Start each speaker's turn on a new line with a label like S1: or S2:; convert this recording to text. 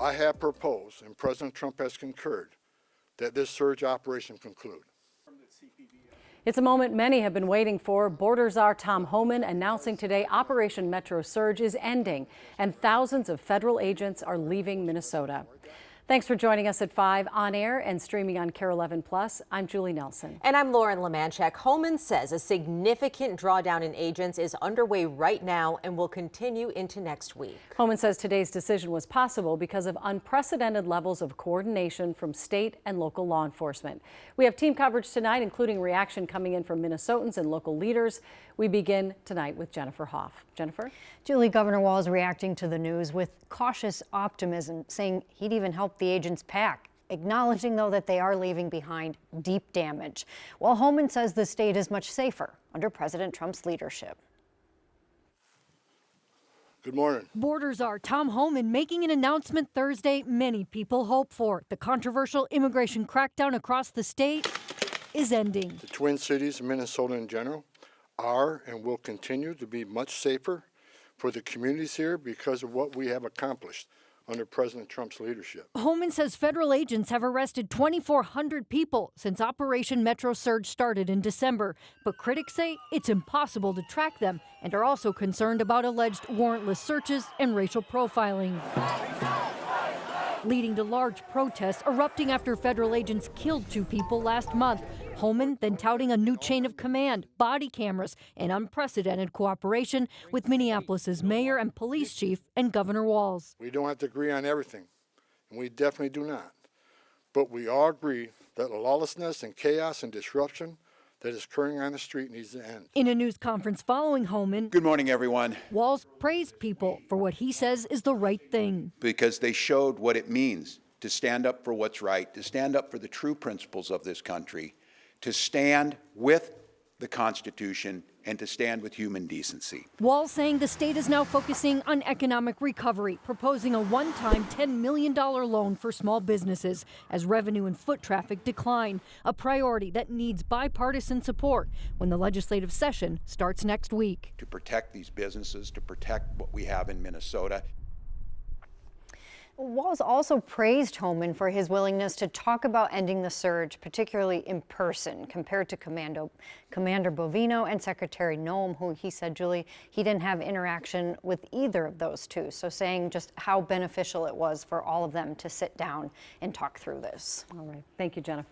S1: I have proposed, and President Trump has concurred, that this surge operation conclude.
S2: It's a moment many have been waiting for. Border Czar Tom Homan announcing today Operation Metro Surge is ending, and thousands of federal agents are leaving Minnesota. Thanks for joining us at 5 on air and streaming on KARE 11 Plus. I'm Julie Nelson.
S3: And I'm Lauren Lemanchek. Homan says a significant drawdown in agents is underway right now and will continue into next week.
S2: Homan says today's decision was possible because of unprecedented levels of coordination from state and local law enforcement. We have team coverage tonight, including reaction coming in from Minnesotans and local leaders. We begin tonight with Jennifer Hoff. Jennifer?
S4: Julie, Governor Walz reacting to the news with cautious optimism, saying he'd even help the agents pack, acknowledging, though, that they are leaving behind deep damage. While Homan says the state is much safer under President Trump's leadership.
S1: Good morning.
S5: Border Czar Tom Homan making an announcement Thursday many people hope for. The controversial immigration crackdown across the state is ending.
S1: The Twin Cities and Minnesota in general are and will continue to be much safer for the communities here because of what we have accomplished under President Trump's leadership.
S5: Homan says federal agents have arrested 2,400 people since Operation Metro Surge started in December. But critics say it's impossible to track them and are also concerned about alleged warrantless searches and racial profiling, leading to large protests erupting after federal agents killed 2 people last month. Homan then touting a new chain of command, body cameras, and unprecedented cooperation with Minneapolis's mayor and police chief and Governor Walz.
S1: We don't have to agree on everything, and we definitely do not. But we all agree that the lawlessness and chaos and disruption that is occurring on the street needs to end.
S5: In a news conference following Homan,
S6: good morning, everyone.
S5: Walz praised people for what he says is the right thing.
S6: Because they showed what it means to stand up for what's right, to stand up for the true principles of this country, to stand with the Constitution, and to stand with human decency.
S5: Walz saying the state is now focusing on economic recovery, proposing a one-time $10 million loan for small businesses as revenue and foot traffic decline, a priority that needs bipartisan support when the legislative session starts next week.
S6: To protect these businesses, to protect what we have in Minnesota.
S4: Walz also praised Homan for his willingness to talk about ending the surge, particularly in person, compared to Commander Bovino and Secretary Noem, who he said, Julie, he didn't have interaction with either of those two. So saying just how beneficial it was for all of them to sit down and talk through this.
S2: All right. Thank you, Jennifer.